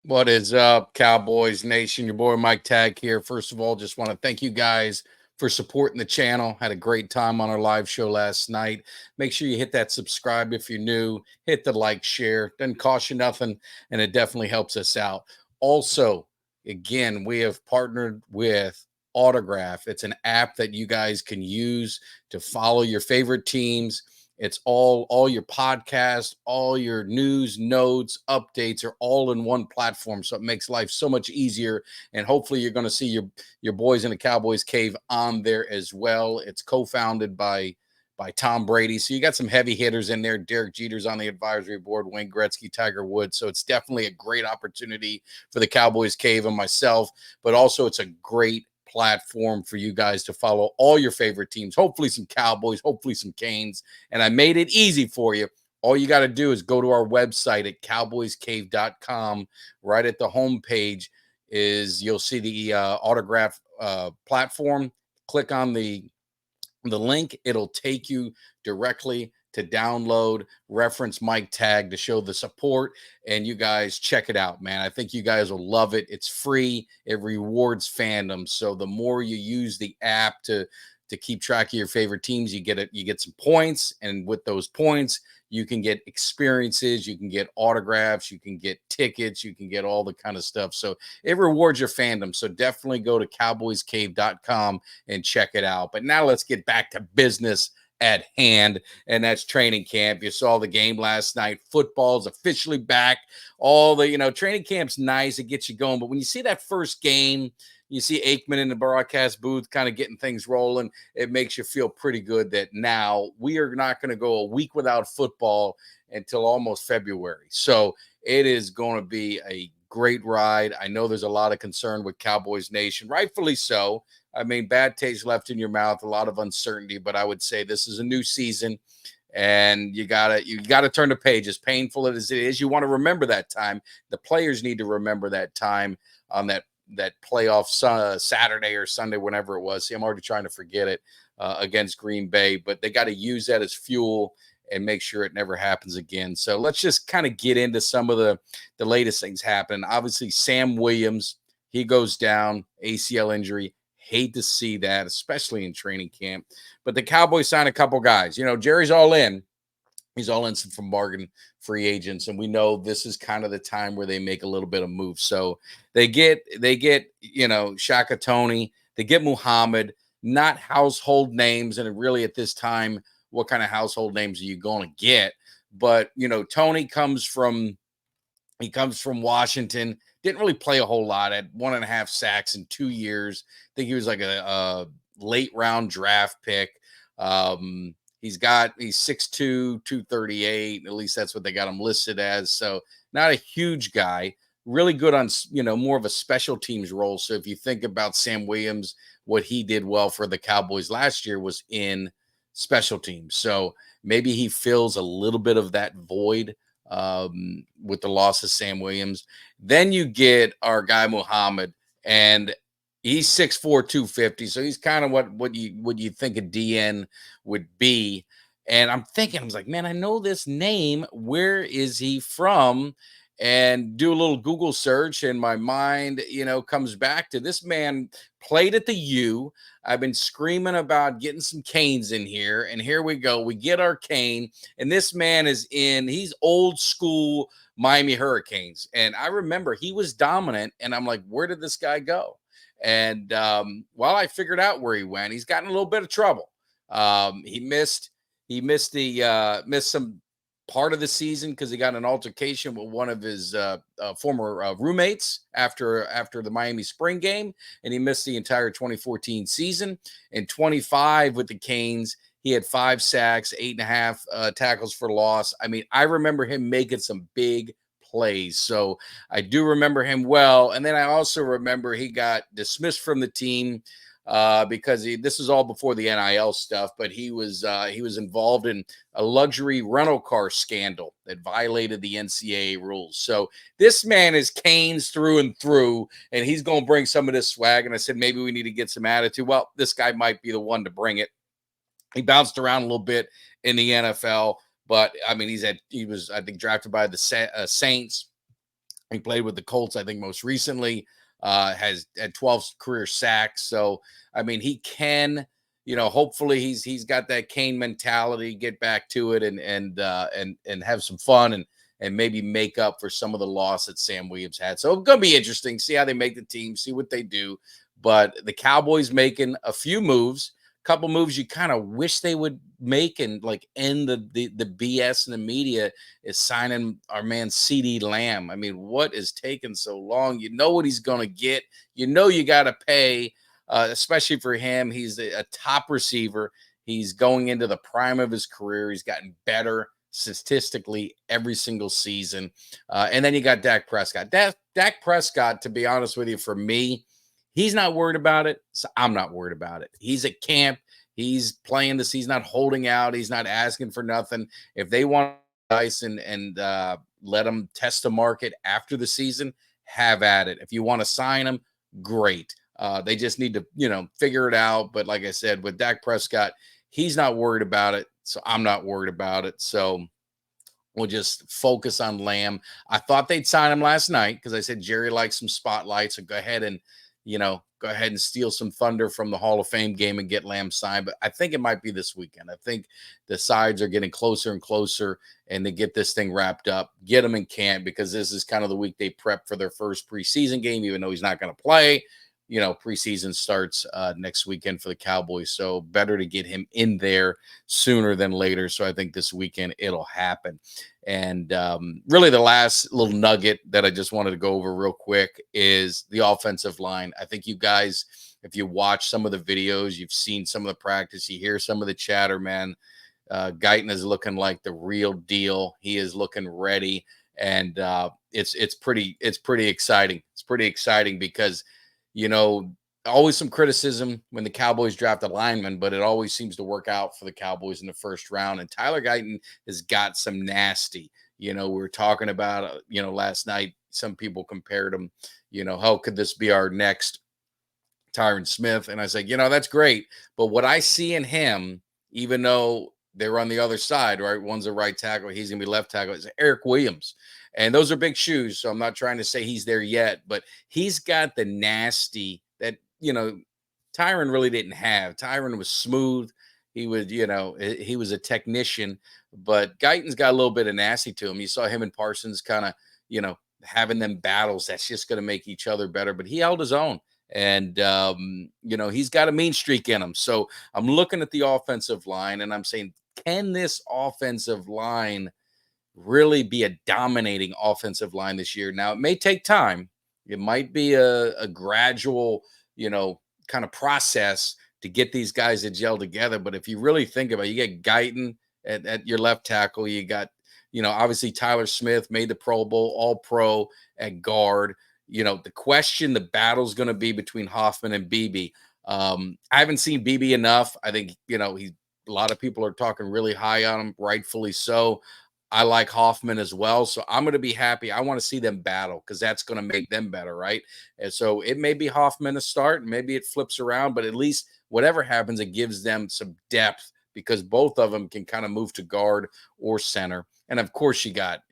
What is up, Cowboys Nation? Your boy Mike Tag here. First of all, just want to thank you guys for supporting the channel. Had a great time on our live show last night. Make sure you hit that subscribe if you're new. Hit the like, share. Doesn't cost you nothing, and it definitely helps us out. Also, again, we have partnered with Autograph. It's an app that you guys can use to follow your favorite teams. It's all your podcasts, all your news, notes, updates are all in one platform. So it makes life so much easier. And hopefully you're going to see your boys in the Cowboys cave on there as well. It's co-founded by Tom Brady. So you got some heavy hitters in there. Derek Jeter's on the advisory board, Wayne Gretzky, Tiger Woods. So it's definitely a great opportunity for the Cowboys cave and myself, but also it's a great platform for you guys to follow all your favorite teams, hopefully some Cowboys, hopefully some Canes. And I made it easy for you. All you got to do is go to our website at cowboyscave.com. Right at the homepage is you'll see the autograph platform. Click on the link. It'll take you directly to download, reference Mike Tag to show the support, and you guys check it out, man. I think you guys will love it. It's free. It rewards fandom. So the more you use the app to keep track of your favorite teams, you get some points, and with those points, you can get experiences, you can get autographs, you can get tickets, you can get all the kind of stuff. So it rewards your fandom. So definitely go to cowboyscave.com and check it out. But now let's get back to business at hand, and that's training camp. You saw the game last night. Football's officially back. All the, training camp's nice. It gets you going. But when you see that first game, you see Aikman in the broadcast booth kind of getting things rolling. It makes you feel pretty good that now we are not going to go a week without football until almost February. So it is going to be a great ride. I know there's a lot of concern with Cowboys Nation, rightfully so. I mean, bad taste left in your mouth, a lot of uncertainty, but I would say this is a new season and you gotta turn the page. As painful as it is, you want to remember that time. The players need to remember that time on that playoff Saturday or Sunday, whenever it was. See, I'm already trying to forget it against Green Bay, but they got to use that as fuel and make sure it never happens again. So let's just kind of get into some of the latest things happening. Obviously, Sam Williams, he goes down, ACL injury. Hate to see that, especially in training camp. But the Cowboys signed a couple guys. Jerry's all in. He's all in from bargain free agents, and we know this is kind of the time where they make a little bit of moves. So they get Shaka Toney, they get Muhammad, not household names, and really at this time, what kind of household names are you going to get? But Tony comes from Washington. Didn't really play a whole lot. Had 1.5 sacks in 2 years. I think he was like a late round draft pick. He's 6'2", 238. At least that's what they got him listed as. So not a huge guy. Really good on, more of a special teams role. So if you think about Sam Williams, what he did well for the Cowboys last year was in special teams. So maybe he fills a little bit of that void with the loss of Sam Williams. Then you get our guy Muhammad, and he's 6'4", 250. So he's kind of what you think a DN would be. And I was like, man, I know this name. Where is he from? And do a little Google search, and my mind, comes back to this man played at the U. I've been screaming about getting some Canes in here, and here we go. We get our Cane, and this man he's old school Miami Hurricanes. And I remember he was dominant, and I'm like, where did this guy go? And while I figured out where he went, he's gotten a little bit of trouble. He missed some part of the season because he got an altercation with one of his former roommates after the Miami spring game, and he missed the entire 2014 season. In 25 with the Canes, he had 5 sacks, 8.5 tackles for loss. I mean, I remember him making some big plays, so I do remember him well. And then I also remember he got dismissed from the team because this is all before the NIL stuff, but he was involved in a luxury rental car scandal that violated the NCAA rules. So this man is Canes through and through, and he's going to bring some of this swag. And I said, maybe we need to get some attitude. Well, this guy might be the one to bring it. He bounced around a little bit in the NFL, but I mean, he was, I think, drafted by the Saints. He played with the Colts, I think, most recently. Has had 12 career sacks. So I mean, he can, hopefully he's got that Kane mentality, get back to it, and have some fun, and maybe make up for some of the loss that Sam Williams had. So it's gonna be interesting. See how they make the team, see what they do. But the Cowboys making a few moves, couple moves you kind of wish they would make and like end the BS in the media is signing our man CD Lamb. I mean, what is taking so long? You know what he's going to get. You know you got to pay, especially for him. He's a top receiver. He's going into the prime of his career. He's gotten better statistically every single season. And then you got Dak Prescott. Dak Prescott, to be honest with you, for me, he's not worried about it. So I'm not worried about it. He's at camp. He's playing this. He's not holding out. He's not asking for nothing. If they want ice and let them test the market after the season, have at it. If you want to sign them, great. They just need to, figure it out. But like I said, with Dak Prescott, he's not worried about it. So I'm not worried about it. So we'll just focus on Lamb. I thought they'd sign him last night because I said Jerry likes some spotlights. So go ahead and, steal some thunder from the Hall of Fame game and get Lamb signed. But I think it might be this weekend. I think the sides are getting closer and closer, and to get this thing wrapped up, get him in camp, because this is kind of the week they prep for their first preseason game, even though he's not going to play. Preseason starts next weekend for the Cowboys. So better to get him in there sooner than later. So I think this weekend it'll happen. And really the last little nugget that I just wanted to go over real quick is the offensive line. I think you guys, if you watch some of the videos, you've seen some of the practice, you hear some of the chatter, man. Guyton is looking like the real deal. He is looking ready. And it's pretty exciting. It's pretty exciting because always some criticism when the Cowboys draft a lineman, but it always seems to work out for the Cowboys in the first round. And Tyler Guyton has got some nasty. We were talking about, last night, some people compared him, how could this be our next Tyron Smith? And I said, that's great. But what I see in him, even though they're on the other side, right? One's a right tackle, he's going to be left tackle, is Eric Williams. And those are big shoes. So I'm not trying to say he's there yet, but he's got the nasty that, Tyron really didn't have. Tyron was smooth. He was, he was a technician, but Guyton's got a little bit of nasty to him. You saw him and Parsons kind of, having them battles. That's just going to make each other better. But he held his own. And, he's got a mean streak in him. So I'm looking at the offensive line and I'm saying, can this offensive line really be a dominating offensive line this year? Now, it may take time. It might be a gradual, kind of process to get these guys to gel together. But if you really think about it, you get Guyton at your left tackle. You got, obviously Tyler Smith made the Pro Bowl, all pro at guard. The question, the battle's going to be between Hoffman and Beebe. I haven't seen Beebe enough. I think, a lot of people are talking really high on him, rightfully so. I like Hoffman as well. So I'm going to be happy. I want to see them battle because that's going to make them better, right? And so it may be Hoffman to start, and maybe it flips around, but at least whatever happens, it gives them some depth because both of them can kind of move to guard or center. And of course, you got,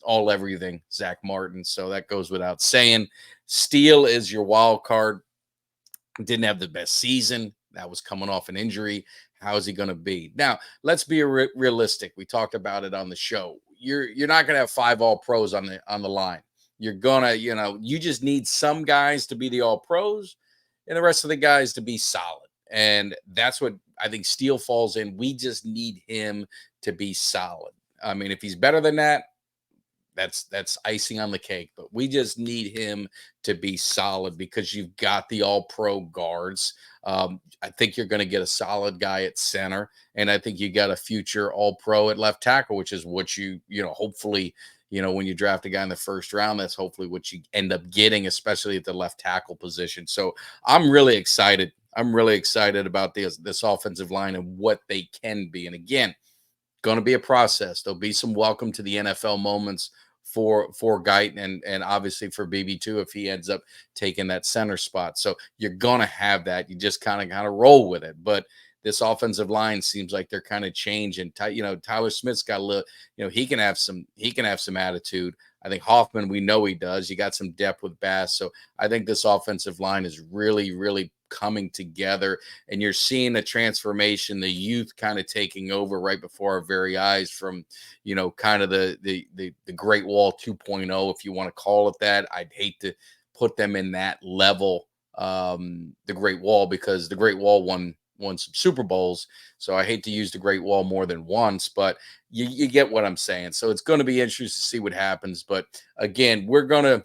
all everything, Zach Martin. So that goes without saying. Steele is your wild card. Didn't have the best season. That was coming off an injury. How is he going to be? Now, let's be realistic. We talked about it on the show. You're not going to have 5 all pros on the line. You're going to, you just need some guys to be the all pros and the rest of the guys to be solid. And that's what I think Steele falls in. We just need him to be solid. I mean, if he's better than that, that's icing on the cake, but we just need him to be solid because you've got the all-pro guards. I think you're going to get a solid guy at center, and I think you got a future all-pro at left tackle, which is what you hopefully, when you draft a guy in the first round, that's hopefully what you end up getting, especially at the left tackle position. So I'm really excited. I'm really excited about this offensive line and what they can be. And again, going to be a process. There'll be some welcome to the NFL moments for Guyton and obviously for BB too if he ends up taking that center spot. So you're gonna have that. You just kind of roll with it. But this offensive line seems like they're kind of changing. Tyler Smith's got a little, he can have some attitude. I think Hoffman, we know he does. You got some depth with Bass. So I think this offensive line is really, really coming together, and you're seeing a transformation, the youth kind of taking over right before our very eyes from, kind of the Great Wall 2.0, if you want to call it that. I'd hate to put them in that level, the Great Wall, because the Great Wall won some Super Bowls. So I hate to use the Great Wall more than once, but you get what I'm saying. So it's going to be interesting to see what happens. But again, we're going to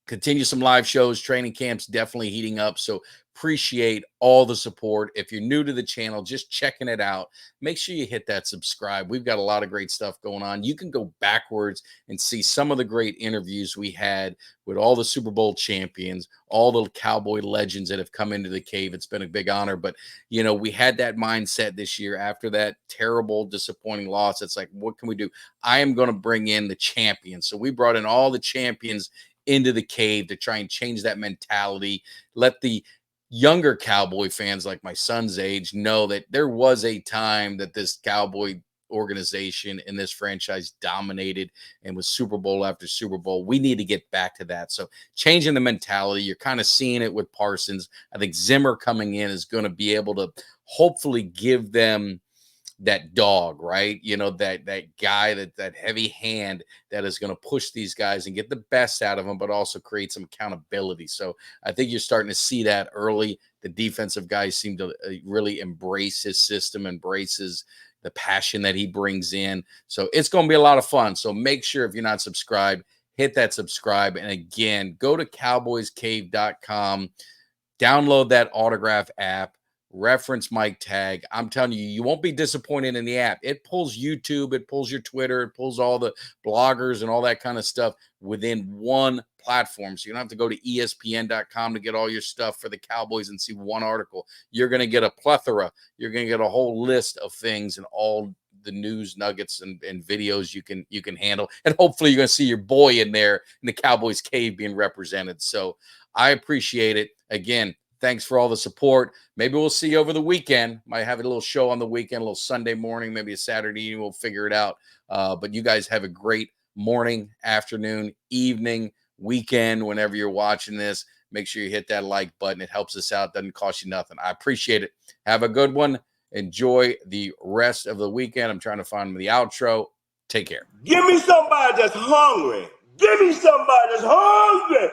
continue some live shows. Training camps definitely heating up. So appreciate all the support. If you're new to the channel, just checking it out, make sure you hit that subscribe. We've got a lot of great stuff going on. You can go backwards and see some of the great interviews we had with all the Super Bowl champions, all the Cowboy legends that have come into the cave. It's been a big honor. But, we had that mindset this year after that terrible, disappointing loss. It's like, what can we do? I am going to bring in the champions. So we brought in all the champions into the cave to try and change that mentality. Let the younger Cowboy fans, like my son's age, know that there was a time that this Cowboy organization and this franchise dominated and was Super Bowl after Super Bowl. We need to get back to that. So changing the mentality, you're kind of seeing it with Parsons. I think Zimmer coming in is going to be able to hopefully give them that dog, right? That guy, that heavy hand that is going to push these guys and get the best out of them, but also create some accountability. So I think you're starting to see that early. The defensive guys seem to really embrace his system, embraces the passion that he brings in. So it's going to be a lot of fun. So make sure, if you're not subscribed, hit that subscribe. And again, go to cowboyscave.com, download that autograph app, reference Mike Tag. I'm telling you, you won't be disappointed in the app. It pulls YouTube, it pulls your Twitter, it pulls all the bloggers and all that kind of stuff within one platform. So you don't have to go to ESPN.com to get all your stuff for the Cowboys and see one article. You're going to get a plethora. You're going to get a whole list of things and all the news nuggets and videos you can handle. And hopefully you're going to see your boy in there in the Cowboys cave being represented. So I appreciate it. Again, thanks for all the support. Maybe we'll see you over the weekend. Might have a little show on the weekend, a little Sunday morning, maybe a Saturday evening. We'll figure it out. But you guys have a great morning, afternoon, evening, weekend, whenever you're watching this. Make sure you hit that like button. It helps us out. Doesn't cost you nothing. I appreciate it. Have a good one. Enjoy the rest of the weekend. I'm trying to find the outro. Take care. Give me somebody that's hungry. Give me somebody that's hungry.